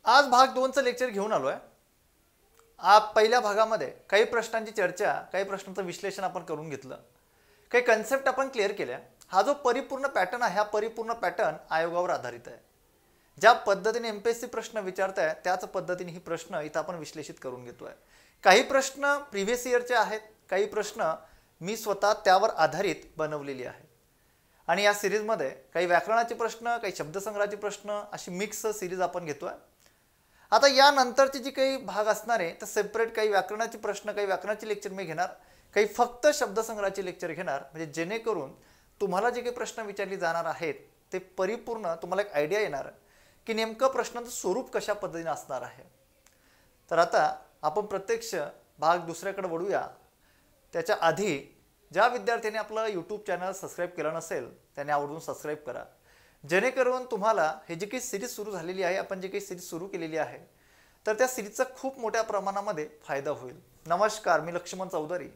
आज भाग 2चं लेक्चर घेऊन आलोय। पहिल्या भागामध्ये काही प्रश्नांची चर्चा, काही प्रश्नांचं विश्लेषण आपण करून घेतलं, काही कन्सेप्ट आपण क्लिअर केल्या। हा जो परिपूर्ण पॅटर्न आहे, हा परिपूर्ण पॅटर्न आयोगावर आधारित आहे। ज्या पद्धतीने एमपीएससी प्रश्न विचारताय त्याच पद्धतीने ही प्रश्न इथं आपण विश्लेषित करून घेतोय। काही प्रश्न प्रिव्हियस इयरचे आहेत, काही प्रश्न मी स्वतः त्यावर आधारित बनवलेली आहेत। आणि या सिरीजमध्ये काही व्याकरणाचे प्रश्न, काही शब्दसंग्रहाचे प्रश्न, अशी मिक्स सिरीज आपण घेतोय। आता या नंतरचे जी काही भाग असणार आहे तर सेपरेट काही व्याकरणाचे प्रश्न, काही व्याकरणाचे लेक्चर मी घेणार, काही फक्त शब्दसंग्रहाचे लेक्चर घेणार, म्हणजे जेणेकरून तुम्हाला जे काही प्रश्न विचारले जाणार आहेत ते परिपूर्ण तुम्हाला एक आयडिया येणार की नेमकं प्रश्नांचं स्वरूप कशा पद्धतीने असणार आहे। तर आता आपण प्रत्यक्ष भाग दुसऱ्याकडे वळूया। त्याच्या आधी ज्या विद्यार्थ्यांनी आपलं यूट्यूब चॅनल सबस्क्राईब केलं नसेल त्यांनी आवर्जून सबस्क्राईब करा, जेणेकरून तुम्हाला हे जी काही सिरीज सुरू झालेली आहे, आपण जी काही सिरीज सुरू केलेली आहे तर त्या सिरीजचा खूप मोठ्या प्रमाणामध्ये फायदा होईल। नमस्कार, मी लक्ष्मण चौधरी,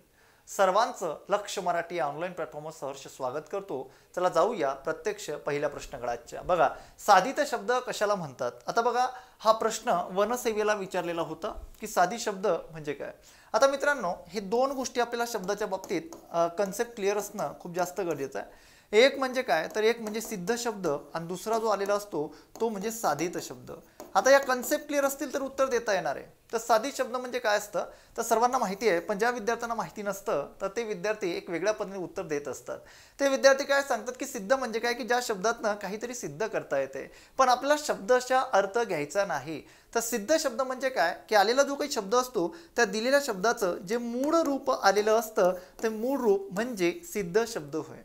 सर्वांचं लक्ष मराठी या ऑनलाईन प्लॅटफॉर्मवर सहर्ष स्वागत करतो। चला जाऊया प्रत्यक्ष पहिल्या प्रश्नगटाच्या। बघा, साधित शब्द कशाला म्हणतात। आता बघा, हा प्रश्न वनसेवेला विचारलेला होता की साधी शब्द म्हणजे काय। आता मित्रांनो, हे दोन गोष्टी आपल्याला शब्दाच्या बाबतीत कन्सेप्ट क्लिअर असणं खूप जास्त गरजेचं आहे। एक म्हणजे काय, तर एक म्हणजे सिद्ध शब्द आणि दुसरा जो आलेला असतो तो म्हणजे साधित शब्द। आता या कन्सेप्ट क्लिअर असतील तर उत्तर देता येणार आहे। तर साधित शब्द म्हणजे काय असतं तर सर्वांना माहिती आहे, पण ज्या विद्यार्थ्यांना माहिती नसतं तर ते विद्यार्थी एक वेगळ्या पद्धतीने उत्तर देत असतात। ते विद्यार्थी काय सांगतात की सिद्ध म्हणजे काय, की ज्या शब्दातनं काहीतरी सिद्ध करता येते, पण आपल्याला शब्दाचा अर्थ घ्यायचा नाही। तर सिद्ध शब्द म्हणजे काय, की आलेला जो काही शब्द असतो त्या दिलेल्या शब्दाचं जे मूळ रूप आलेलं असतं ते मूळ रूप म्हणजे सिद्ध शब्द होय।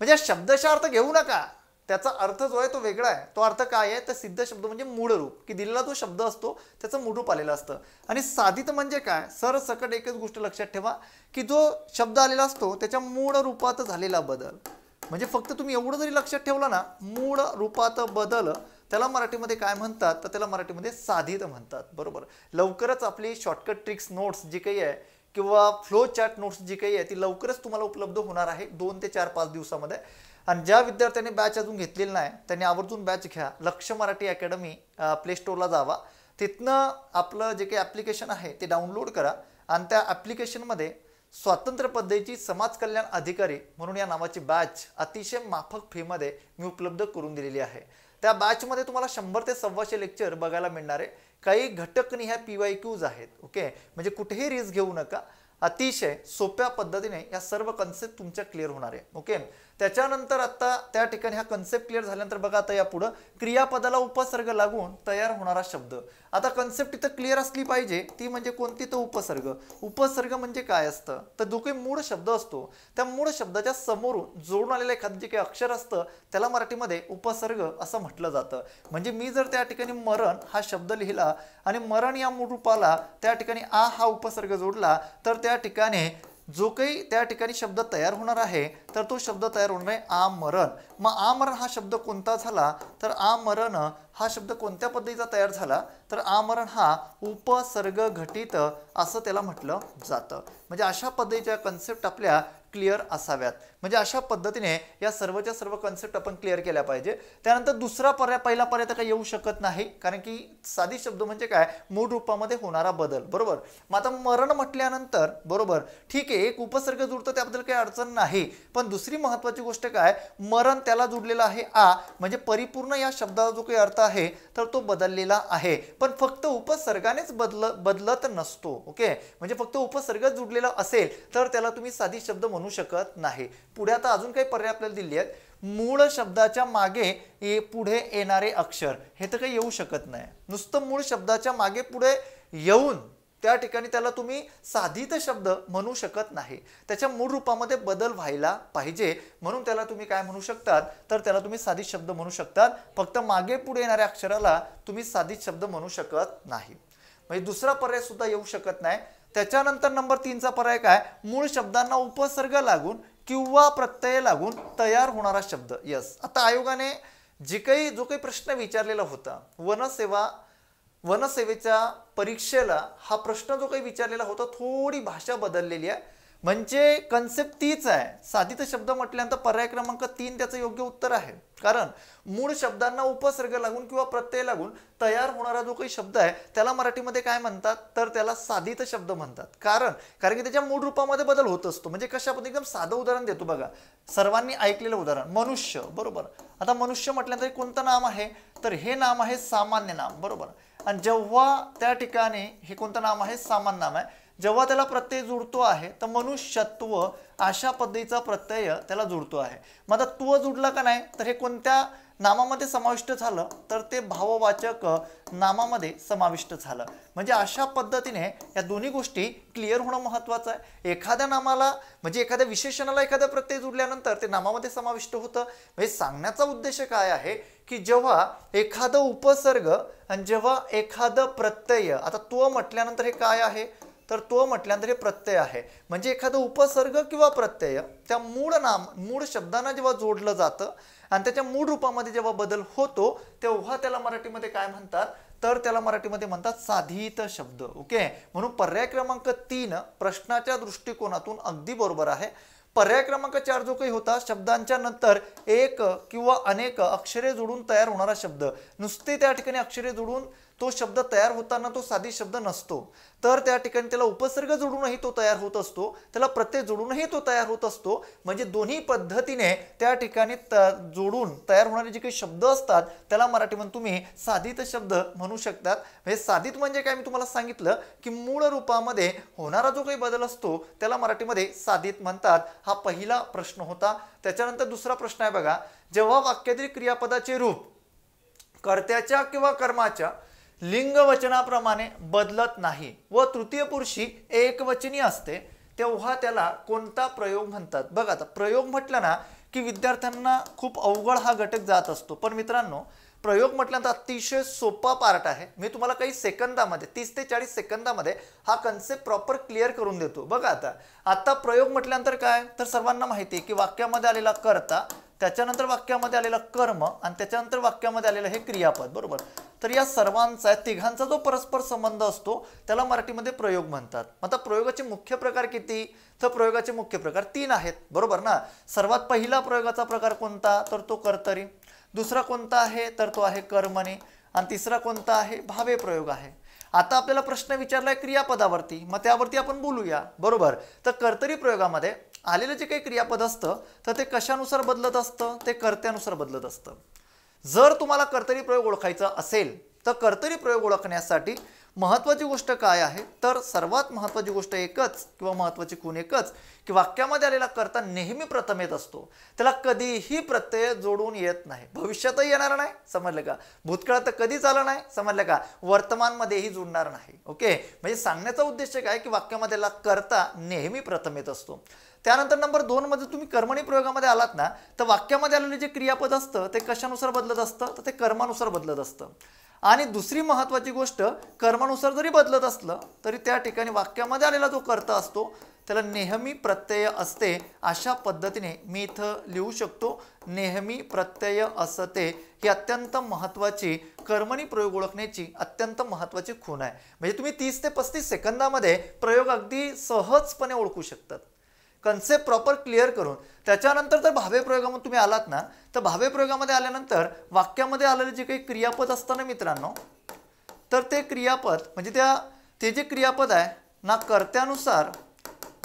म्हणजे शब्दाचा अर्थ घेऊ नका, त्याचा अर्थ जो आहे तो वेगळा आहे। तो अर्थ काय आहे तर सिद्ध शब्द म्हणजे मूळ रूप, की दिलेला जो शब्द असतो त्याचं मूळ रूप आलेलं असतं। आणि साधित म्हणजे काय, सरसकट एकच गोष्ट लक्षात ठेवा की जो शब्द आलेला असतो त्याच्या मूळ रूपात झालेला बदल। म्हणजे फक्त तुम्ही एवढं जरी लक्षात ठेवलं ना, मूळ रूपात बदल, त्याला मराठीमध्ये काय म्हणतात तर त्याला मराठीमध्ये साधित म्हणतात। बरोबर, लवकरच आपली शॉर्टकट ट्रिक्स नोट्स जी काही आहे किंवा फ्लो चार्ट नोट्स जी काही आहे ती लवकरच तुम्हाला उपलब्ध होणार आहे 2 ते 4-5 दिवसामध्ये। आणि ज्या विद्यार्थ्यांनी बॅच अजून घेतलेली नाही त्यांनी आवर्जून बॅच घ्या। लक्ष मराठी अकॅडमी प्ले स्टोरला जावा, तिथनं आपलं जे काही ॲप्लिकेशन आहे ते डाउनलोड करा आणि त्या ॲप्लिकेशनमध्ये स्वातंत्र्य पद्धतीची समाज कल्याण अधिकारी म्हणून या नावाची बॅच अतिशय माफक फीमध्ये मी उपलब्ध करून दिलेली आहे। त्या बॅचमध्ये तुम्हाला 100 ते 125 लेक्चर बघायला मिळणार आहे। काही घटकनिहाय PYQs आहेत। ओके, म्हणजे कुठेही रिस्क घेऊ नका, अतिशय सोप्या पद्धतीने या सर्व कन्सेप्ट तुमच्या क्लिअर होणार आहे। ओके, त्याच्यानंतर आता त्या ठिकाणी हा कन्सेप्ट क्लिअर झाल्यानंतर बघा, आता या पुढे क्रियापदाला उपसर्ग लागून तयार होणारा शब्द। आता कन्सेप्ट इथं क्लिअर असली पाहिजे, ती म्हणजे कोणती, तर उपसर्ग। उपसर्ग म्हणजे काय असतं तर जो काही मूळ शब्द असतो त्या मूळ शब्दाच्या समोरून जोडून आलेलं एखादं जे काही अक्षर असतं त्याला मराठीमध्ये उपसर्ग असं म्हटलं जातं। म्हणजे मी जर त्या ठिकाणी मरण हा शब्द लिहिला आणि मरण या मूळ रूपाला त्या ठिकाणी आ हा उपसर्ग जोडला तर त्या ठिकाणी जो काही त्या ठिकाणी शब्द तयार होणार आहे तर तो शब्द तयार होणार आहे आमरण। मग आमरण हा शब्द कोणता झाला तर आमरण हा शब्द कोणत्या पद्धतीचा तयार झाला तर आमरण हा उपसर्ग घटित असं त्याला म्हटलं जातं। म्हणजे अशा पद्धतीच्या कन्सेप्ट आपल्या क्लिअर असाव्यात। म्हणजे अशा पद्धतीने या सर्वच्या सर्व कन्सेप्ट आपण क्लिअर केल्या पाहिजे। त्यानंतर दुसरा पर्याय, पहिला पर्याय तर काही येऊ शकत नाही, कारण की साधी शब्द म्हणजे काय, मूळ रूपामध्ये होणारा बदल। बरोबर, मग आता मरण म्हटल्यानंतर बरोबर ठीक आहे, एक उपसर्ग जुळतो त्याबद्दल काही अडचण नाही, पण दुसरी महत्वाची गोष्ट काय, मरण त्याला जुडलेला आहे आ, म्हणजे परिपूर्ण या शब्दाचा जो काही अर्थ आहे तर तो बदललेला आहे, पण फक्त उपसर्गानेच बदलत नसतो। ओके, म्हणजे फक्त उपसर्ग जुडलेला असेल तर त्याला तुम्ही साधी शब्द म्हणू शकत नाही। पुढे आता अजून काही पर्याय आपल्याला दिले आहेत। मूळ शब्दाच्या मागे पुढे येणारे अक्षर, हे तर काही येऊ शकत नाही। नुसतं मूळ शब्दाच्या मागे पुढे येऊन त्या ठिकाणी त्याला तुम्ही साधित शब्द म्हणू शकत नाही, त्याच्या मूळ रूपामध्ये बदल व्हायला पाहिजे, म्हणून त्याला तुम्ही काय म्हणू शकतात तर त्याला तुम्ही साधित शब्द म्हणू शकतात। फक्त मागे पुढे येणाऱ्या अक्षराला तुम्ही साधित शब्द म्हणू शकत नाही। म्हणजे दुसरा पर्याय सुद्धा येऊ शकत नाही। त्याच्यानंतर नंबर 3चा पर्याय काय, मूळ शब्दांना उपसर्ग लागून किंवा प्रत्यय लागून तयार होणारा शब्द। यस, आता आयोगाने जो काही प्रश्न विचारलेला होता वनसेवेच्या परीक्षेला, हा प्रश्न जो काही विचारलेला होता थोडी भाषा बदललेली आहे, म्हणजे कन्सेप्ट तीच आहे. साधित शब्द म्हटल्यानंतर पर्याय क्रमांक 3 त्याचं योग्य उत्तर आहे. कारण मूळ शब्दांना उपसर्ग लागून किंवा प्रत्यय लागून तयार होणारा जो काही शब्द आहे त्याला मराठीमध्ये काय म्हणतात, तर त्याला साधित शब्द म्हणतात. कारण की त्याच्या मूळ रूपामध्ये बदल होत असतो. म्हणजे कशा आपण एकदम साधं उदाहरण देतो बघा, सर्वांनी ऐकलेलं उदाहरण मनुष्य. बरोबर, आता मनुष्य म्हटल्यानंतर कोणतं नाम आहे, तर हे नाम आहे सामान्य नाम. बरोबर, आणि जेव्हा त्या ठिकाणी हे कोणतं नाम आहे, सामान्य नाम आहे, जेव्हा त्याला प्रत्यय जुळतो आहे तर मनुष्यत्व अशा पद्धतीचा प्रत्यय त्याला जुळतो आहे. मग आता त्व जुळला का नाही, तर हे कोणत्या नामामध्ये समाविष्ट झालं, तर ते भाववाचक नामामध्ये समाविष्ट झालं. म्हणजे अशा पद्धतीने या दोन्ही गोष्टी क्लिअर होणं महत्त्वाचं आहे. एखाद्या नामाला म्हणजे एखाद्या विशेषणाला एखादा प्रत्यय जुळल्यानंतर ते नामामध्ये समाविष्ट होतं. म्हणजे सांगण्याचा उद्देश काय आहे की जेव्हा एखादं उपसर्ग आणि जेव्हा एखादं प्रत्यय, आता त्व म्हटल्यानंतर हे काय आहे, तर तो म्हटल्यानंतर हे प्रत्यय आहे. म्हणजे एखादं उपसर्ग किंवा प्रत्यय त्या मूळ शब्दांना जेव्हा जोडलं जातं आणि त्याच्या मूळ रूपामध्ये जेव्हा बदल होतो तेव्हा त्याला मराठीमध्ये काय म्हणतात, तर त्याला मराठीमध्ये म्हणतात साधित शब्द. ओके, म्हणून पर्याय क्रमांक 3 प्रश्नाच्या दृष्टिकोनातून अगदी बरोबर आहे. पर्याय क्रमांक 4 जो काही होता, शब्दांच्या नंतर एक किंवा अनेक अक्षरे जोडून तयार होणारा शब्द, नुसते त्या ठिकाणी अक्षरे जोडून तो शब्द तयार होताना तो साधी शब्द नसतो, तर त्या ठिकाणी त्याला उपसर्ग जोडूनही तो तयार होत असतो, त्याला प्रत्यय जोडूनही तो तयार होत असतो. म्हणजे दोन्ही पद्धतीने त्या ठिकाणी जोडून तयार होणारे जे काही शब्द असतात त्याला मराठीमध्ये तुम्ही साधित शब्द म्हणू शकतात. म्हणजे साधित म्हणजे काय, मी तुम्हाला सांगितलं की मूळ रूपामध्ये होणारा जो काही बदल असतो त्याला मराठीमध्ये साधित म्हणतात. हा पहिला प्रश्न होता. त्याच्यानंतर दुसरा प्रश्न आहे बघा, जेव्हा वाक्यातील क्रियापदाचे रूप कर्त्याच्या किंवा कर्माच्या लिंग वचनाप्रमाणे बदलत नाही व तृतीय पुरुषी एकवचनी असते तेव्हा त्याला कोणता प्रयोग म्हणतात. बघा, आता प्रयोग म्हटलं ना की विद्यार्थ्यांना खूप अवघड हा घटक जात असतो. पण मित्रांनो, प्रयोग म्हटल्यानंतर अतिशय सोपा पार्ट आहे. मी तुम्हाला काही सेकंदामध्ये 30 ते 40 सेकंदामध्ये हा कन्सेप्ट प्रॉपर क्लिअर करून देतो. बघा, आता प्रयोग म्हटल्यानंतर काय, तर सर्वांना माहिती आहे की वाक्यामध्ये आलेला कर्ता, त्याच्यानंतर वाक्यामध्ये आलेला कर्म आणि त्याच्यानंतर वाक्यामध्ये आलेलं हे क्रियापद. बरोबर, तर या सर्वांचा तिघांचा जो परस्पर संबंध असतो त्याला मराठीमध्ये प्रयोग म्हणतात. आता प्रयोगाचे मुख्य प्रकार किती, तर प्रयोगाचे मुख्य प्रकार 3 आहेत. बरोबर ना. सर्वात पहिला प्रयोगाचा प्रकार कोणता, तर तो कर्तरी. दुसरा कोणता आहे, तर तो आहे कर्मणी. आणि तिसरा कोणता आहे, भावे प्रयोग आहे. आता आपल्याला प्रश्न विचारलाय क्रियापदावरती, मग त्यावरती आपण बोलूया. बरोबर, तर कर्तरी प्रयोगामध्ये आलेलं जे काही क्रियापद असतं तर ते कशानुसार बदलत असतं, ते कर्त्यानुसार बदलत असतं. जर तुम्हाला कर्तरी प्रयोग ओळखायचा असेल तर कर्तरी प्रयोग ओळखण्यासाठी महत्त्वाची गोष्ट काय आहे, तर सर्वात महत्त्वाची गोष्ट एकच किंवा महत्त्वाची खूण एकच की वाक्यामध्ये आलेला कर्ता नेहमी प्रथम येत असतो. त्याला कधीही प्रत्यय जोडून येत नाही. भविष्यातही येणार नाही, समजलं का. भूतकाळात तर कधीच आलं नाही, समजलं का. वर्तमानमध्येही जुळणार नाही. ओके, म्हणजे सांगण्याचा उद्देश काय की वाक्यामध्ये आलेला कर्ता नेहमी प्रथम येत असतो. त्यानंतर नंबर 2 मध्ये तुम्ही कर्मणी प्रयोगामध्ये आलात ना, तर वाक्यामध्ये आलेले जे क्रियापद असतं ते कशानुसार बदलत असतं, तर ते कर्मानुसार बदलत असतं. आणि दुसरी महत्त्वाची गोष्ट, कर्मानुसार जरी बदलत असलं तरी त्या ठिकाणी वाक्यामध्ये आलेला जो कर्ता असतो त्याला नेहमी प्रत्यय असते. अशा पद्धतीने मी इथं लिहू शकतो, नेहमी प्रत्यय असते. ही अत्यंत महत्त्वाची कर्मणी प्रयोग ओळखण्याची अत्यंत महत्त्वाची खूण आहे. म्हणजे तुम्ही 30 ते 35 सेकंदामध्ये प्रयोग अगदी सहजपणे ओळखू शकतात, कन्सेप्ट प्रॉपर क्लिअर करून. त्याच्यानंतर जर भावे प्रयोगामध्ये तुम्ही आलात ना, तर भावे प्रयोगामध्ये आल्यानंतर वाक्यामध्ये आलेले जे काही क्रियापद असतं ना मित्रांनो, तर ते क्रियापद म्हणजे ते जे क्रियापद आहे ना कर्त्यानुसार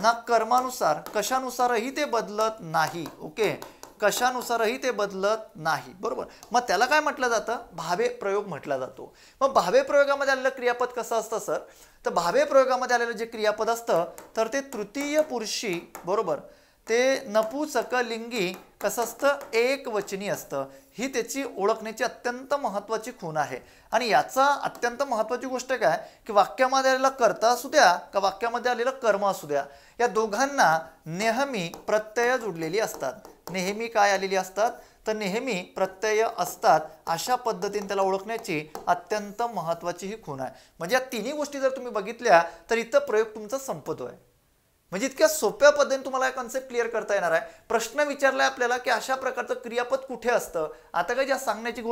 ना कर्मानुसार कशानुसारही ते बदलत नाही. ओके, कशानुसारही ते बदलत नाही. बरोबर, मग त्याला काय म्हटलं जातं, भावे प्रयोग म्हटला जातो. मग भावे प्रयोगामध्ये आलेलं क्रियापद कसं असतं सर, तर भावे प्रयोगामध्ये आलेलं जे क्रियापद असतं तर ते तृतीय पुरुषी, बरोबर, ते नपुसकलिंगी कसं असतं, एकवचनी असतं. ही त्याची ओळखण्याची अत्यंत महत्त्वाची खूण आहे. आणि याचा अत्यंत महत्त्वाची गोष्ट काय की वाक्यामध्ये आलेला कर्ता असू द्या का वाक्यामध्ये आलेलं कर्म असू द्या, या दोघांना नेहमी प्रत्यय जुडलेली असतात. नेहमी काय आलेली असतात, तर नेहमी प्रत्यय असतात. अशा पद्धतीने त्याला ओळखण्याची अत्यंत महत्त्वाची ही खूण आहे. म्हणजे या तिन्ही गोष्टी जर तुम्ही बघितल्या तर इथं प्रयोग तुमचा संपतोय. म्हणजे इतक्या सोप्या पद्धतीने तुम्हाला कन्सेप्ट क्लिअर करता येणार आहे. प्रश्न विचारलाय आपल्याला की अशा प्रकारचं क्रियापद कुठे असतं. आता काही जास्त सांगण्याची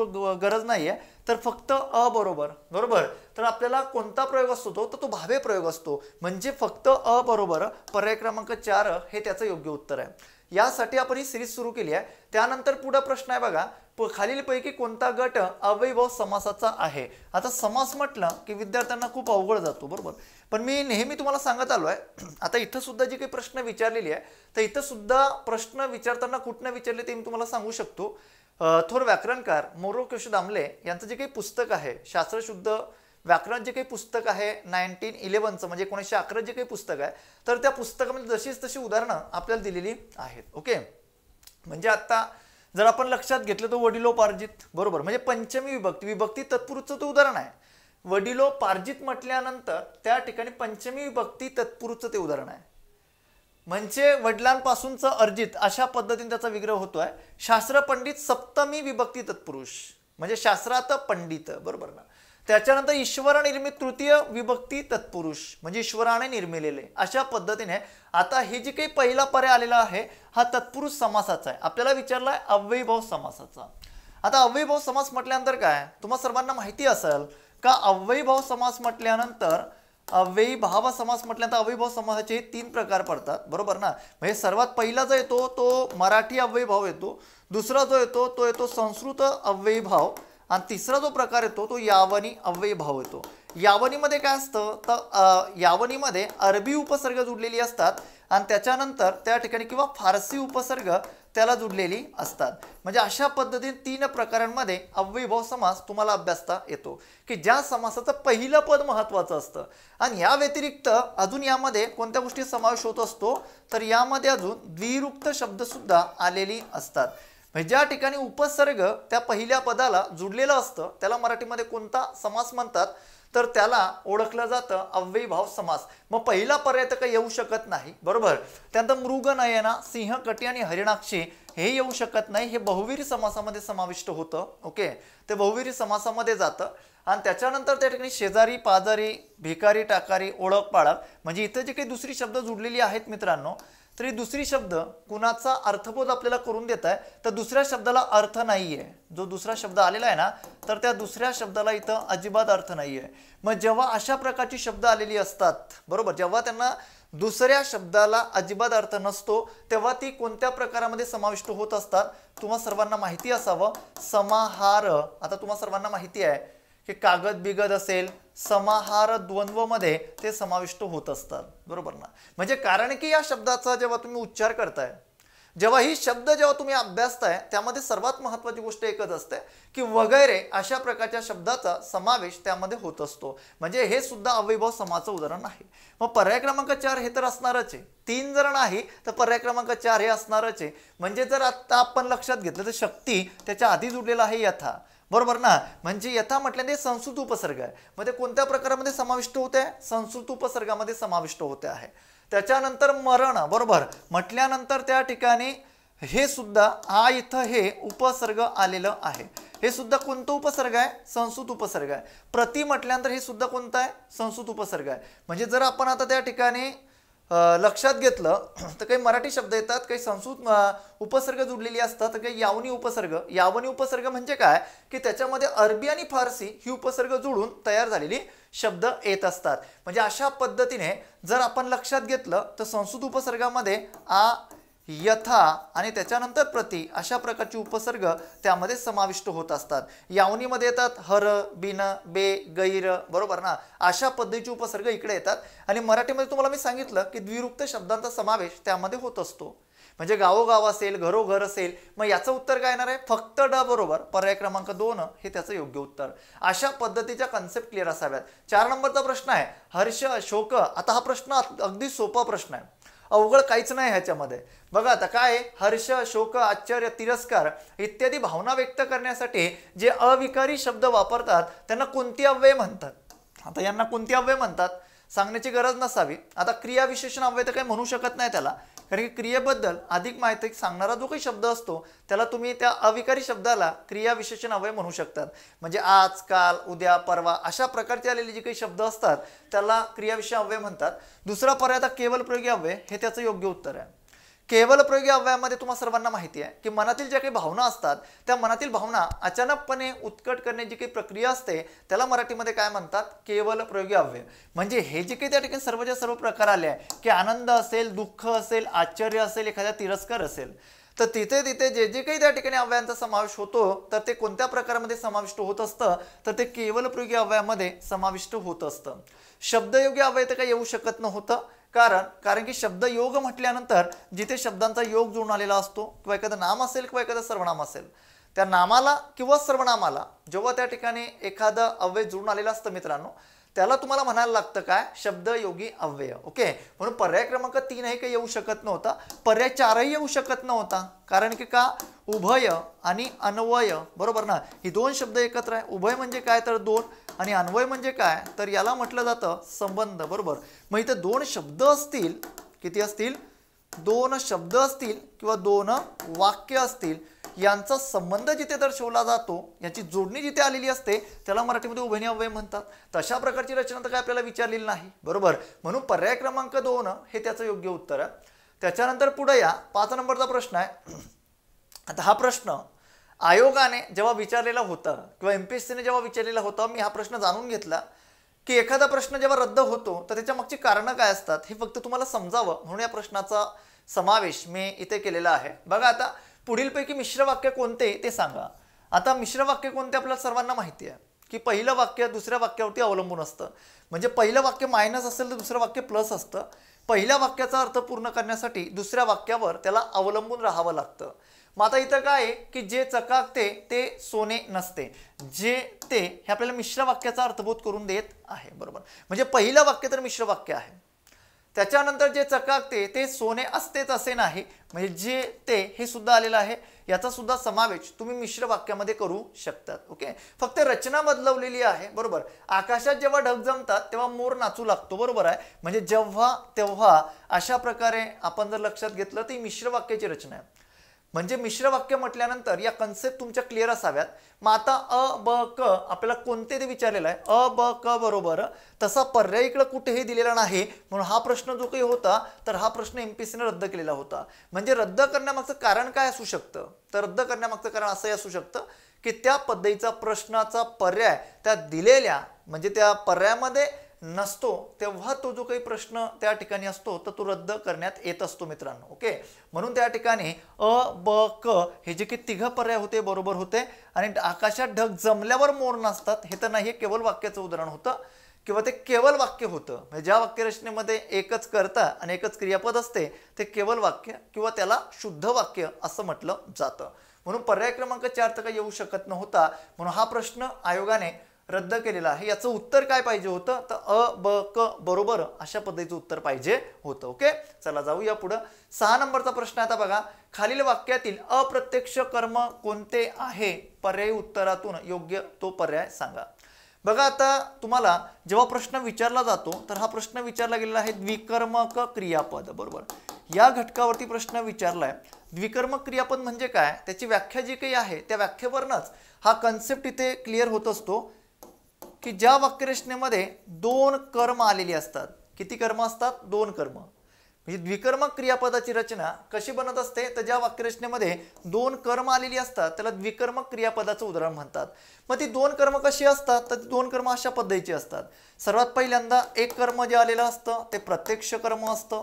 गरज नाहीये, तर फक्त अ बरोबर. बरोबर, तर आपल्याला कोणता प्रयोग असतो तर तो भावे प्रयोग असतो. म्हणजे फक्त अ बरोबर पर्याय क्रमांक 4 हे त्याचं योग्य उत्तर आहे. यासाठी आपण ही सिरीज सुरू केली आहे. त्यानंतर पुढे प्रश्न आहे बघा, खालीलपैकी कोणता गट अव्ययीभाव समासाचा आहे. आता समास म्हटलं की विद्यार्थ्यांना खूप अवघड जातो. बरोबर, पण मी नेहमी तुम्हाला सांगत आलो आहे. आता इथं सुद्धा जी काही प्रश्न विचारलेली आहे, तर इथं सुद्धा प्रश्न विचारताना कुठनं विचारले ते मी तुम्हाला सांगू शकतो. थोर व्याकरणकार मोरो केशव दामले यांचं जे काही पुस्तक आहे, शास्त्रशुद्ध व्याकरण जे काही पुस्तक आहे 1911चं, म्हणजे 1911 जे काही पुस्तक आहे, तर त्या पुस्तकामध्ये जशीच तशी उदाहरणं आपल्याला दिलेली आहेत. ओके, म्हणजे आता जर आपण लक्षात घेतलं तर वडिलोपार्जित. बरोबर, म्हणजे पंचमी विभक्ती, विभक्ती तत्पुरुषचं ते उदाहरण आहे. वडिलोपार्जित म्हटल्यानंतर त्या ठिकाणी पंचमी विभक्ती तत्पुरुषचं ते उदाहरण आहे. म्हणजे वडिलांपासूनचं अर्जित अशा पद्धतीने त्याचा विग्रह होतोय. शास्त्र पंडित सप्तमी विभक्ती तत्पुरुष, म्हणजे शास्त्रात पंडित. बरोबर ना. त्याच्यानंतर ईश्वर निर्मित तृतीय विभक्ती तत्पुरुष, म्हणजे ईश्वराने निर्मिलेले. अशा पद्धतीने आता हे जे काही पहिला पर्याय आलेला आहे हा तत्पुरुष समासाचा आहे. आपल्याला विचारलाय अव्ययीभाव समासाचा. आता अव्ययीभाव समास म्हटल्यानंतर काय, तुम्हा सर्वांना माहिती असेल का अव्ययीभाव समास म्हटल्यानंतर अव्ययीभाव समास म्हटल्यानंतर अव्ययीभाव समासाचे 3 प्रकार पडतात. बरोबर ना. म्हणजे सर्वात पहिला जो येतो तो मराठी अव्ययीभाव येतो, दुसरा जो येतो तो येतो संस्कृत अव्ययीभाव, आणि तिसरा जो प्रकार येतो तो यावनी अव्ययीभाव येतो. यावनीमध्ये काय असतं तर यावनीमध्ये अरबी उपसर्ग जुडलेली असतात, आणि त्याच्यानंतर त्या ठिकाणी किंवा फारसी उपसर्ग त्याला जुडलेली असतात. म्हणजे अशा पद्धतीने 3 प्रकारांमध्ये अव्ययीभाव समास तुम्हाला अभ्यासता येतो, की ज्या समासाचं पहिलं पद महत्त्वाचं असतं. आणि या व्यतिरिक्त अजून यामध्ये कोणत्या गोष्टी समावेश होत असतो तर यामध्ये अजून द्विरुक्त शब्द सुद्धा आलेली असतात. म्हणजे ज्या ठिकाणी उपसर्ग त्या पहिल्या पदाला जुडलेलं असतं त्याला मराठीमध्ये कोणता समास म्हणतात तर त्याला ओळखलं जातं अव्ययीभाव समास. मग पहिला पर्याय तर काही येऊ शकत नाही. बरोबर, त्यानंतर मृगनयना, सिंहकटी आणि हरिणाक्षी हे येऊ शकत नाही. हे बहुविरी समासामध्ये समाविष्ट होतं. ओके, ते बहुविरी समासामध्ये जातं. आणि त्याच्यानंतर त्या ठिकाणी शेजारी, पाजारी, भिकारी, टाकारी, ओळख, पाळख, म्हणजे इथं जे काही दुसरी शब्द जुडलेली आहेत मित्रांनो, तरी दुसरी शब्द कुणाचा अर्थबोध आपल्याला करून देत आहे तर दुसऱ्या शब्दाला अर्थ नाहीये. जो दुसरा शब्द आलेला आहे ना तर त्या दुसऱ्या शब्दाला इथं अजिबात अर्थ नाहीये. मग जेव्हा अशा प्रकारची शब्द आलेली असतात, बरोबर, जेव्हा त्यांना दुसऱ्या शब्दाला अजिबात अर्थ नसतो तेव्हा ती कोणत्या प्रकारामध्ये समाविष्ट होत असतात तुम्हा सर्वांना माहिती असावं. समाहार. आता तुम्हा सर्वांना माहिती आहे की कागद बिगद असेल, समाहार द्वंद्वमध्ये ते समाविष्ट होत असतात. बरोबर ना. म्हणजे कारण की या शब्दाचा जेव्हा तुम्ही उच्चार करताय, जेव्हा ही शब्द जेव्हा तुम्ही अभ्यासताय त्यामध्ये सर्वात महत्त्वाची गोष्ट एकच असते की वगैरे अशा प्रकारच्या शब्दाचा समावेश त्यामध्ये होत असतो. म्हणजे हे सुद्धा अव्ययीभाव समासाचं उदाहरण आहे. मग पर्याय क्रमांक 4 हे तर असणारच आहे. 3 जर नाही तर पर्याय क्रमांक 4 हे असणारच आहे. म्हणजे जर आता आपण लक्षात घेतलं तर शक्ती त्याच्या आधी जुडलेला आहे यथा. बरोबर ना. म्हणजे यथा म्हटल्याने संस्कृत उपसर्ग आहे. मग ते कोणत्या प्रकारामध्ये समाविष्ट होते, संस्कृत उपसर्गामध्ये समाविष्ट होते आहे. त्याच्यानंतर मरण. बरोबर, म्हटल्यानंतर त्या ठिकाणी हे सुद्धा हा इथं हे उपसर्ग आलेलं आहे. हे सुद्धा कोणतं उपसर्ग आहे, संस्कृत उपसर्ग आहे. प्रति म्हटल्यानंतर हे सुद्धा कोणतं आहे, संस्कृत उपसर्ग आहे. म्हणजे जर आपण आता त्या ठिकाणी लक्षात घेतलं तर काही मराठी शब्द येतात, काही संस्कृत उपसर्ग जुडलेली असतात, तर काही यावनी उपसर्ग. यावनी उपसर्ग म्हणजे काय की त्याच्यामध्ये अरबी आणि फारसी ही उपसर्ग जुळून तयार झालेली शब्द येत असतात. म्हणजे अशा पद्धतीने जर आपण लक्षात घेतलं तर संस्कृत उपसर्गामध्ये आ, यथा आणि त्याच्यानंतर प्रति अशा प्रकारचे उपसर्ग त्यामध्ये समाविष्ट होत असतात. यावनीमध्ये येतात हर, बिन, बे, गैर. बरोबर ना. अशा पद्धतीचे उपसर्ग इकडे येतात. आणि मराठीमध्ये तुम्हाला मी सांगितलं की द्विरुक्त शब्दांचा समावेश त्यामध्ये होत असतो. म्हणजे गावोगाव असेल, घरोघर असेल. मग याचं उत्तर काय येणार आहे, फक्त ड. बरोबर, पर्याय क्रमांक 2 हे त्याचं योग्य उत्तर. अशा पद्धतीच्या कन्सेप्ट क्लिअर असाव्यात. 4 नंबरचा प्रश्न आहे हर्ष, शोक. आता हा प्रश्न अगदी सोपा प्रश्न आहे, अवघड काहीच नाही ह्याच्यामध्ये. बघा आता काय, हर्ष, शोक, आश्चर्य, तिरस्कार इत्यादी भावना व्यक्त करण्यासाठी जे अविकारी शब्द वापरतात त्यांना कोणती अव्यय म्हणतात. आता यांना कोणती अव्यय म्हणतात सांगण्याची गरज नसावी. आता क्रिया विशेषण अव्यय तर काही म्हणू शकत नाही त्याला, कारण की क्रियेबद्दल अधिक माहिती सांगणारा जो काही शब्द असतो त्याला तुम्ही त्या अविकारी शब्दाला क्रियाविशेषण अव्यय म्हणू शकतात. म्हणजे आज, काल, उद्या, परवा अशा प्रकारचे आलेले जे काही शब्द असतात त्याला क्रियाविशेषण अव्यय म्हणतात. दुसरा पर्याय आता केवल प्रयोगी अव्यय हे त्याचं योग्य उत्तर आहे. केवल प्रयोगी अव्ययामध्ये तुम्हाला सर्वांना माहिती आहे की मनातील ज्या काही भावना असतात त्या मनातील भावना अचानकपणे उत्कट करण्याची काही प्रक्रिया असते त्याला मराठीमध्ये काय म्हणतात, केवल प्रयोगी अव्यय. म्हणजे हे जे काही त्या ठिकाणी सर्वच्या सर्व प्रकार आले आहे की आनंद असेल, दुःख असेल, आश्चर्य असेल, एखाद्या तिरस्कार असेल, तर तिथे तिथे जे जे काही त्या ठिकाणी अव्ययांचा समावेश होतो तर ते कोणत्या प्रकारामध्ये समाविष्ट होत असतं, तर ते केवल प्रयोगी अव्ययामध्ये समाविष्ट होत असतं. शब्दयोगी अव्यय तर काही येऊ शकत नव्हतं. कारण की शब्दयोग म्हटल्यानंतर जिथे शब्दांचा योग जुळून आलेला असतो किंवा एखादं नाम असेल किंवा एखादं सर्वनाम असेल, त्या नामाला किंवा सर्वनामाला जेव्हा त्या ठिकाणी एखादं अव्यय जुळून आलेलं असतं मित्रांनो, त्याला तुम्हाला म्हणायला लागतं काय, शब्दयोगी अव्यय. ओके, म्हणून पर्याय क्रमांक 3 हे काही येऊ शकत नव्हता. पर्याय 4ही येऊ शकत नव्हता. कारण की का, उभय आणि अन्वय, बरोबर ना, ही दोन शब्द एकत्र आहे. उभय म्हणजे काय तर दोन, आणि अन्वय म्हणजे काय तर याला म्हटलं जातं संबंध, बरोबर. मग इथे दोन शब्द असतील, किती असतील, दोन शब्द असतील किंवा दोन वाक्य असतील, यांचा संबंध जिथे दर्शवला जातो, याची जोडणी जिथे आलेली असते त्याला मराठीमध्ये उभयनिय अव्यय म्हणतात. तशा प्रकारची रचना तर काय आपल्याला विचारलेली नाही, बरोबर. म्हणून पर्याय क्रमांक 2 हे त्याचं योग्य उत्तर आहे. त्याच्यानंतर पुढे या 5 नंबरचा प्रश्न आहे. आता हा प्रश्न आयोगाने जेव्हा विचारलेला होता किंवा MPSCने जेव्हा विचारलेला होता, मी हा प्रश्न जाणून घेतला की एखादा प्रश्न जेव्हा रद्द होतो तर त्याच्या मागची कारणं काय असतात हे फक्त तुम्हाला समजावं म्हणून या प्रश्नाचा समावेश मी इथे केलेला आहे. बघा, आता पुढीलपैकी मिश्र वाक्य कोणते ते सांगा. आता मिश्र वाक्य कोणते आपल्याला सर्वांना माहिती आहे की पहिलं वाक्य दुसऱ्या वाक्यावरती अवलंबून असतं. म्हणजे पहिलं वाक्य मायनस असेल तर दुसरं वाक्य प्लस असतं. पहिल्या वाक्याचा अर्थ पूर्ण करण्यासाठी दुसऱ्या वाक्यावर त्याला अवलंबून राहावं लागतं. मग आता इथं काय आहे की जे चकाकते ते सोने नसते, जे ते हे आपल्याला मिश्र वाक्याचा अर्थबोध करून देत आहे, बरोबर. म्हणजे पहिलं वाक्य तर मिश्र वाक्य आहे. त्याच्यानंतर जे चकाकते ते सोने असतेच असे नाही, म्हणजे जे ते हे सुद्धा आलेलं आहे, याचा सुद्धा समावेश तुम्ही मिश्र वाक्यामध्ये करू शकतात. ओके, फक्त रचना बदलवलेली आहे, बरोबर. आकाशात जेव्हा ढग जमतात तेव्हा मोर नाचू लागतो, बरोबर आहे. म्हणजे जेव्हा तेव्हा अशा प्रकारे आपण जर लक्षात घेतलं ती मिश्र वाक्याची रचना आहे. म्हणजे मिश्र वाक्य म्हटल्यानंतर या कन्सेप्ट तुमच्या क्लिअर असाव्यात. मग आता अ ब क आपल्याला कोणते ते विचारलेलं आहे, अ ब क बरोबर. तसा पर्याय इकडे कुठेही दिलेला नाही, म्हणून हा प्रश्न जो काही होता तर हा प्रश्न MPSCने रद्द केलेला होता. म्हणजे रद्द करण्यामागचं कारण काय असू शकतं, तर रद्द करण्यामागचं कारण असंही असू शकतं की त्या पद्धतीचा प्रश्नाचा पर्याय त्या दिलेल्या म्हणजे त्या पर्यायामध्ये नसतो, तेव्हा तो जो काही प्रश्न त्या ठिकाणी असतो तर तो रद्द करण्यात येत असतो मित्रांनो. ओके, म्हणून त्या ठिकाणी अ ब क हे जे काही 3 पर्याय होते बरोबर होते. आणि आकाशात ढग जमल्यावर मोर नसतात हे तर नाही, हे केवळ वाक्याचं उदाहरण होतं किंवा ते केवळ वाक्य होतं. म्हणजे ज्या वाक्यरचनेमध्ये एकच कर्ता आणि एकच क्रियापद असते ते केवळ वाक्य किंवा त्याला शुद्ध वाक्य असं म्हटलं जातं. म्हणून पर्याय क्रमांक 4 तर काही येऊ शकत नव्हता, म्हणून हा प्रश्न आयोगाने रद्द केलेला आहे. याचं उत्तर काय पाहिजे होतं, तर अ ब क बरोबर अशा पद्धतीचं उत्तर पाहिजे होतं. ओके, चला जाऊया पुढं. 6 नंबरचा प्रश्न आता बघा, खालील वाक्यातील अप्रत्यक्ष कर्म कोणते आहे, पर्यायी उत्तरातून योग्य तो पर्याय सांगा. बघा, आता तुम्हाला जेव्हा प्रश्न विचारला जातो तर हा प्रश्न विचारला गेलेला आहे द्विकर्मक क्रियापद, बरोबर. या घटकावरती प्रश्न विचारलाय. द्विकर्मक क्रियापद म्हणजे काय, त्याची व्याख्या जी काही आहे त्या व्याख्येवरनच हा कन्सेप्ट इथे क्लिअर होत असतो की ज्या वाक्यरचनेमध्ये 2 कर्म आलेली असतात. किती कर्म असतात, 2 कर्म. म्हणजे द्विकर्मक क्रियापदाची रचना कशी बनत असते, तर ज्या वाक्यरचनेमध्ये 2 कर्म आलेली असतात त्याला द्विकर्मक क्रियापदाचं उदाहरण म्हणतात. मग ती 2 कर्म कशी असतात, तर 2 कर्म अशा पद्धतीची असतात. सर्वात पहिल्यांदा एक कर्म जे आलेलं असतं ते प्रत्यक्ष कर्म असतं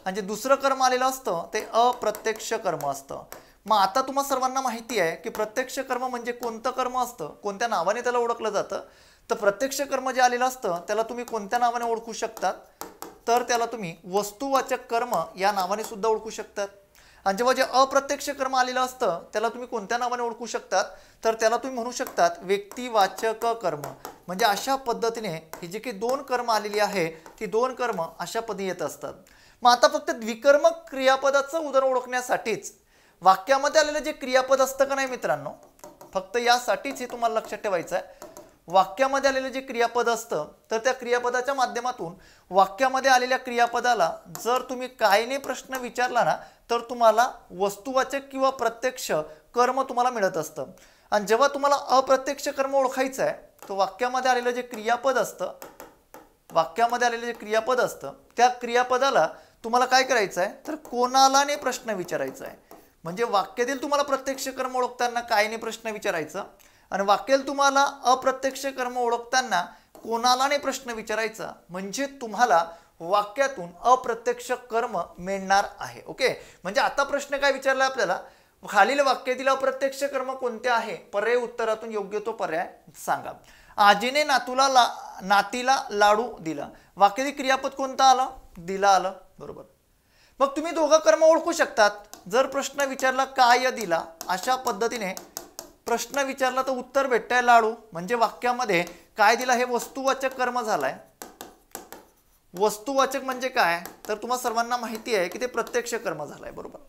आणि जे दुसरं कर्म आलेलं असतं ते अप्रत्यक्ष कर्म असतं. मग आता तुम्हा सर्वांना माहिती आहे की प्रत्यक्ष कर्म म्हणजे कोणतं कर्म असतं, कोणत्या नावाने त्याला ओळखलं जातं. तर प्रत्यक्ष कर्म जे आलेलं असतं त्याला तुम्ही कोणत्या नावाने ओळखू शकतात, तर त्याला तुम्ही वस्तुवाचक कर्म या नावाने सुद्धा ओळखू शकतात. आणि जेव्हा जे अप्रत्यक्ष कर्म आलेलं असतं त्याला तुम्ही कोणत्या नावाने ओळखू शकतात, तर त्याला तुम्ही म्हणू शकतात व्यक्तिवाचक कर्म. म्हणजे अशा पद्धतीने ही जी काही 2 कर्म आलेली आहे ती 2 कर्म अशा पद्धती येत असतात. मग आता फक्त द्विकर्मक क्रियापदाचं उदाहरण ओळखण्यासाठीच वाक्यामध्ये आलेलं जे क्रियापद असतं का नाही मित्रांनो, फक्त यासाठीच हे तुम्हाला लक्षात ठेवायचं आहे. वाक्यामध्ये आलेलं जे क्रियापद असतं तर त्या क्रियापदाच्या माध्यमातून वाक्यामध्ये आलेल्या क्रियापदाला जर तुम्ही कायने प्रश्न विचारला ना तर तुम्हाला वस्तुवाचक किंवा प्रत्यक्ष कर्म तुम्हाला मिळत असतं. आणि जेव्हा तुम्हाला अप्रत्यक्ष कर्म ओळखायचं आहे तर वाक्यामध्ये आलेलं जे क्रियापद असतं त्या क्रियापदाला तुम्हाला काय करायचं आहे तर कोणाला ने प्रश्न विचारायचा आहे. म्हणजे वाक्यातील तुम्हाला प्रत्यक्ष कर्म ओळखताना कायने प्रश्न विचारायचा आणि वाक्यातील तुम्हाला अप्रत्यक्ष कर्म ओळखताना कोणाला ने प्रश्न विचारायचा, म्हणजे तुम्हाला वाक्यातून अप्रत्यक्ष कर्म मिळणार आहे. ओके, म्हणजे आता प्रश्न काय विचारला आपल्याला, खालील वाक्यातील अप्रत्यक्ष कर्म कोणते आहे, पर्याय उत्तरातून योग्य तो पर्याय सांगा. आजीने नातीला लाडू दिला. वाक्यातील क्रियापद कोणतं आलं, दिला आलं. बरोबर. मग तुम्ही दोघं कर्म ओळखू शकतात. जर प्रश्न विचारला काय दिला, अशा पद्धतीने प्रश्न विचारला तर उत्तर भेटतंय लाडू. म्हणजे वाक्यामध्ये काय दिला हे वस्तुवाचक कर्म झालाय. वस्तुवाचक म्हणजे काय तर तुम्हा सर्वांना माहिती आहे की ते प्रत्यक्ष कर्म झालाय. बरोबर.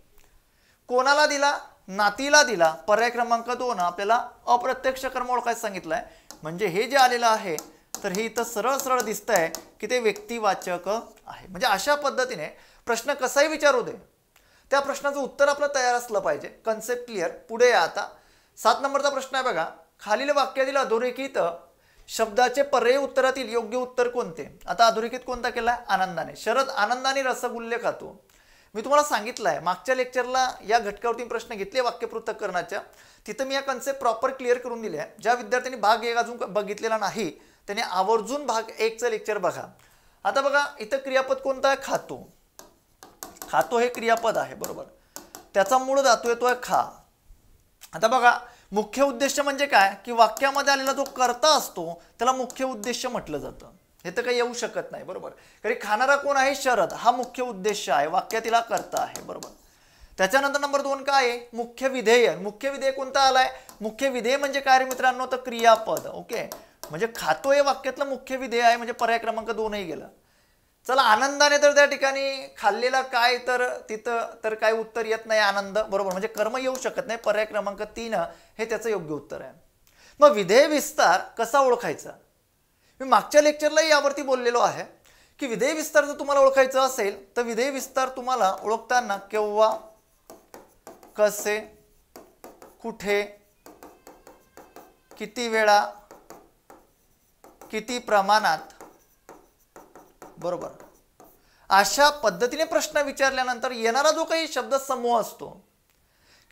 कोणाला दिला, नातीला दिला. पर्याय क्रमांक 2 आपल्याला अप्रत्यक्ष कर्म ओळखायला सांगितलंय. म्हणजे हे जे आलेलं आहे तर हे इथं सरळ सरळ दिसतंय की ते व्यक्तिवाचक आहे. म्हणजे अशा पद्धतीने प्रश्न कसाही विचारू दे त्या प्रश्नाचं उत्तर आपलं तयार असलं पाहिजे. Concept clear. पुढे या आता. 7 नंबरचा प्रश्न आहे बघा. खालील वाक्यातील अधोरेखित शब्दाचे पर्यायी उत्तरातील योग्य उत्तर कोणते. आता अधोरेखित कोणता केलाय, आनंदाने. शरद आनंदाने रसगुल्ले खातो. मी तुम्हाला सांगितलंय मागच्या लेक्चरला या घटकावरती प्रश्न घेतले वाक्य पृथक्करणाच्या, तिथं मी या कन्सेप्ट प्रॉपर क्लिअर करून दिले आहे. ज्या विद्यार्थ्यांनी भाग 1 अजून बघितलेला नाही त्यांनी आवर्जून भाग 1चं लेक्चर बघा. आता बघा इथं क्रियापद कोणता आहे, खातो. खातो हे क्रियापद आहे. बरोबर. त्याचा मूळ धातू येतोय खा. आता बघा मुख्य उद्देश म्हणजे काय की वाक्यामध्ये आलेला जो कर्ता असतो त्याला मुख्य उद्देश म्हटलं जातं. हे तर काही येऊ शकत नाही. बरोबर. कारण खाणारा कोण आहे, शरद. हा मुख्य उद्देश आहे, वाक्यातील कर्ता आहे. बरोबर. त्याच्यानंतर नंबर 2 काय आहे, मुख्य विधेय. मुख्य विधेय कोणता आलाय, मुख्य विधेय म्हणजे काय रे मित्रांनो तर क्रियापद. ओके, म्हणजे खातो हे वाक्यातलं मुख्य विधेय आहे. म्हणजे पर्याय क्रमांक 2 ही गेला. चला आनंदाने तर त्या ठिकाणी खाल्लेला काय तर तिथं तर काय उत्तर येत नाही आनंद. बरोबर. म्हणजे कर्म येऊ शकत नाही. पर्याय क्रमांक 3 हे त्याचं योग्य उत्तर आहे. मग विधेय विस्तार कसा ओळखायचा, मी मागच्या लेक्चरला यावरती बोललेलो आहे की विधेय विस्तार जर तुम्हाला ओळखायचा असेल तर विधेय विस्तार तुम्हाला ओळखताना केव्हा, कसे, कुठे, किती वेळा, किती प्रमाणात. बरोबर. अशा पद्धतीने प्रश्न विचारल्यानंतर येणारा जो काही शब्द समूह असतो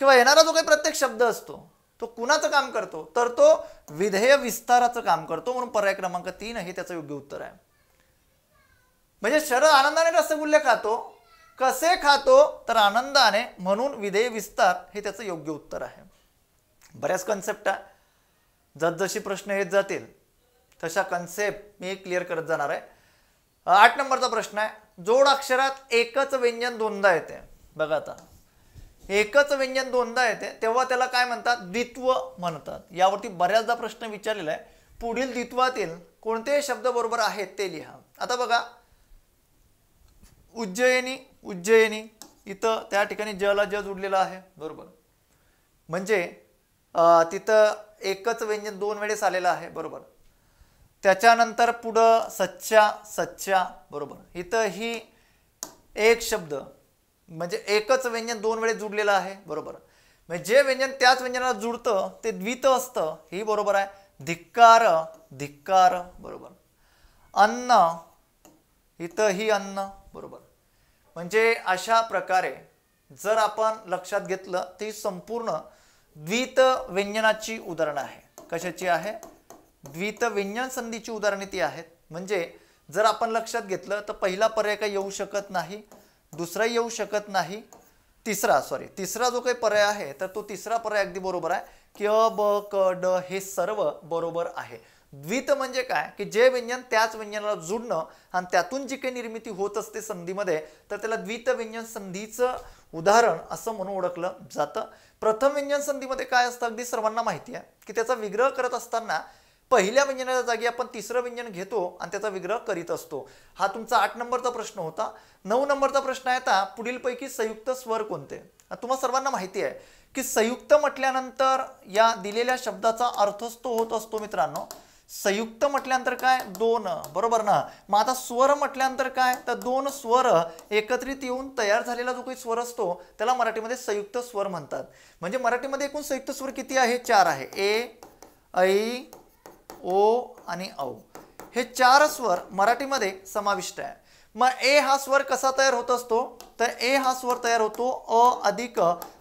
किंवा येणारा जो काही प्रत्येक शब्द असतो तो कुणाचं काम करतो तर तो विधेय विस्ताराचं काम करतो. म्हणून पर्याय क्रमांक 3 हे त्याचं योग्य उत्तर आहे. म्हणजे शरद आनंदाने रसगुल्ले खातो. कसे खातो तर आनंदाने. म्हणून विधेय विस्तार हे त्याचं योग्य उत्तर आहे. बऱ्याच कन्सेप्ट आहे. जसजशी प्रश्न येत जातील तशा कन्सेप्ट मी क्लिअर करत जाणार आहे. 8 नंबरचा प्रश्न आहे. जोड अक्षरात एकच व्यंजन दोनदा येते. बघा आता एकच व्यंजन दोनदा येते तेव्हा त्याला काय म्हणतात, द्वित्व म्हणतात. यावरती बऱ्याचदा प्रश्न विचारलेला आहे. पुढील द्वित्वातील कोणते शब्द बरोबर आहेत ते लिहा. आता बघा उज्जयिनी, उज्जयिनी इथं त्या ठिकाणी जला ज जुडलेला आहे. बरोबर. म्हणजे तिथं एकच व्यंजन 2 वेळेस आलेलं आहे. बरोबर. त्याच्यानंतर पुढं सच्चा, सच्चा. बरोबर. इथं ही एक शब्द म्हणजे एकच व्यंजन 2 वेळेस जुडलेलं आहे. बरोबर. म्हणजे जे व्यंजन त्याच व्यंजनाला जुडतं ते द्वित असतं. ही बरोबर आहे. धिक्कार, धिक्कार. बरोबर. अन्न, इथं ही अन्न. बरोबर. म्हणजे अशा प्रकारे जर आपण लक्षात घेतलं ती संपूर्ण द्वित व्यंजनाची उदाहरणं आहे. कशाची आहे, द्वित व्यंजन संधीची उदाहरणे ती आहेत. म्हणजे जर आपण लक्षात घेतलं तर पहिला पर्याय काही येऊ शकत नाही, दुसरा येऊ शकत नाही, तिसरा जो काही पर्याय आहे तर तो तिसरा पर्याय अगदी बरोबर आहे की अ, ब, क, ड हे सर्व बरोबर आहे. द्वित म्हणजे काय की जे व्यंजन त्याच व्यंजनाला जुडणं आणि त्यातून जी काही निर्मिती होत असते संधीमध्ये तर त्याला द्वित व्यंजन संधीचं उदाहरण असं म्हणून ओळखलं जातं. प्रथम व्यंजन संधीमध्ये काय असतं अगदी सर्वांना माहिती आहे की त्याचा विग्रह करत असताना पहिल्या व्यंजनाच्या जागी आपण तिसरं व्यंजन घेतो आणि त्याचा विग्रह करीत असतो. हा तुमचा 8 नंबरचा प्रश्न होता. 9 नंबरचा प्रश्न आहे आता पुढीलपैकी संयुक्त स्वर कोणते. तुम्हा सर्वांना माहिती आहे की संयुक्त म्हटल्यानंतर या दिलेल्या शब्दाचा अर्थच तो होत असतो मित्रांनो संयुक्त म्हटल्यानंतर काय दोन, बरोबर ना. मग आता स्वर म्हटल्यानंतर काय तर दोन स्वर एकत्रित येऊन तयार झालेला जो काही स्वर असतो त्याला मराठीमध्ये संयुक्त स्वर म्हणतात. म्हणजे मराठीमध्ये एकूण संयुक्त स्वर किती आहे? 4 आहे. ए, ऐ, ओ आणि औ हे 4 स्वर मराठीमध्ये समाविष्ट आहे. मग ए हा स्वर कसा तयार होत असतो तर ए हा स्वर तयार होतो अ अधिक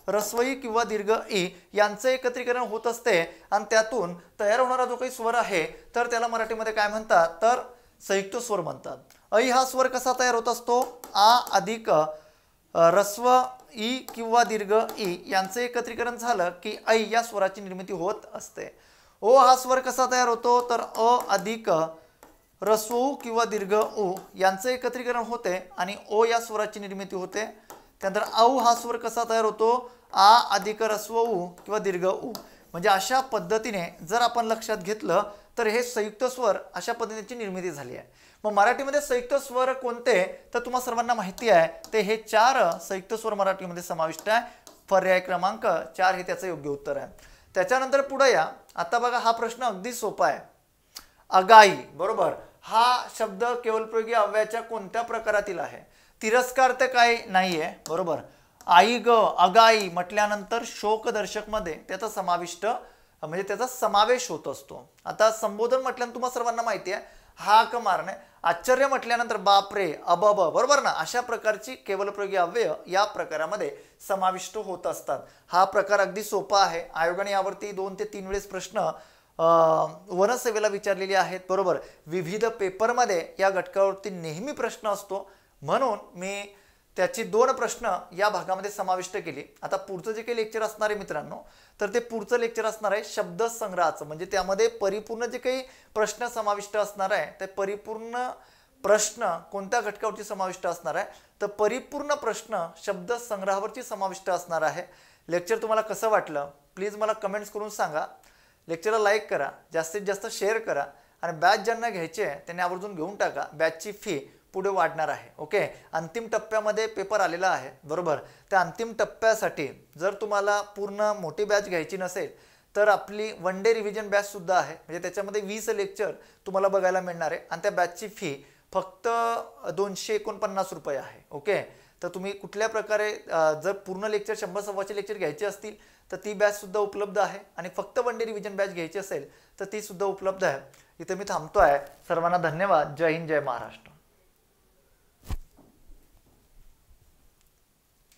रस्वई किंवा दीर्घ ई यांचं एकत्रीकरण होत असते आणि त्यातून तयार होणारा जो काही स्वर आहे तर त्याला मराठीमध्ये काय म्हणतात तर संयुक्त स्वर म्हणतात. ऐ हा स्वर कसा तयार होत असतो? आ अधिक रस्व ई किंवा दीर्घ ई यांचं एकत्रीकरण झालं की ऐ या स्वराची निर्मिती होत असते. ओ हा स्वर कसा तयार होतो तर अ अधिक रस्व उ किंवा दीर्घ उ यांचं एकत्रीकरण होते आणि ओ या स्वराची निर्मिती होते. त्यानंतर औ हा स्वर कसा तयार होतो? आ अधिक रस्व उ किंवा दीर्घ उ. म्हणजे अशा पद्धतीने जर आपण लक्षात घेतलं तर हे संयुक्त स्वर अशा पद्धतीची निर्मिती झाली आहे. मग मराठीमध्ये संयुक्त स्वर कोणते तर तुम्हाला सर्वांना माहिती आहे ते हे 4 संयुक्त स्वर मराठीमध्ये समाविष्ट आहे. पर्याय क्रमांक 4 हे त्याचं योग्य उत्तर आहे. त्याच्यानंतर पुढे या. आता बघा हा प्रश्न अगदी सोपा आहे. अगाई, बरोबर. हा शब्द केवलप्रयोगी अव्ययाच्या कोणत्या प्रकारातील आहे? तिरस्कार तर काही नाहीये, बरोबर. आई ग अगाई म्हटल्यानंतर शोकदर्शक मध्ये त्याचा समाविष्ट म्हणजे त्याचा समावेश होत असतो. आता संबोधन म्हटल्यानंतर तुम्हाला सर्वांना माहिती आहे हाक मारणे. आश्चर्य म्हटल्यानंतर बापरे, अबब, बरोबर ना. अशा प्रकारची केवलप्रयोगी अव्यय या प्रकारामध्ये समाविष्ट होत असतात. हा प्रकार अगदी सोपा आहे. आयोगाने यावरती 2 ते 3 वेळेस प्रश्न वनसेवेला विचारलेली आहेत, बरोबर. विविध पेपरमध्ये या घटकावरती नेहमी प्रश्न असतो म्हणून मी त्याची 2 प्रश्न या भागामध्ये समाविष्ट केली. आता पुढचं जे काही लेक्चर असणार आहे मित्रांनो तर ते पुढचं लेक्चर असणार आहे शब्द संग्रहाचं. म्हणजे त्यामध्ये परिपूर्ण जे काही प्रश्न समाविष्ट असणार आहे ते परिपूर्ण प्रश्न कोणत्या घटकावरती समाविष्ट असणार आहे तर परिपूर्ण प्रश्न शब्द संग्रहावरती समाविष्ट असणार आहे. लेक्चर तुम्हाला कसं वाटलं प्लीज मला कमेंट्स करून सांगा. लेक्चरला लाईक करा, जास्तीत जास्त शेअर करा आणि बॅच ज्यांना घ्यायची आहे त्यांनी आवर्जून घेऊन टाका. बॅचची फी पुढे वाढणार आहे. ओके. अंतिम टप्प्यामध्ये पेपर आलेला आहे, बरोबर. त्या अंतिम टप्प्यासाठी जर तुम्हाला पूर्ण मोठी बॅच घ्यायची नसेल तर आपली 1 डे रिव्हिजन बॅच सुद्धा आहे. म्हणजे त्याच्यामध्ये 20 लेक्चर तुम्हाला बघायला मिळणार आहे आणि त्या बॅचची फी फक्त 249 रुपये आहे. ओके. तर तुम्ही कुठल्या प्रकारे जर पूर्ण लेक्चर 100-125 लेक्चर घ्यायचे असतील तर ती बॅच सुद्धा उपलब्ध आहे आणि फक्त 1 डे रिव्हिजन बॅच घ्यायची असेल तर ती सुद्धा उपलब्ध आहे. इथे मी थांबतो आहे. सर्वांना धन्यवाद. जय हिंद, जय महाराष्ट्र.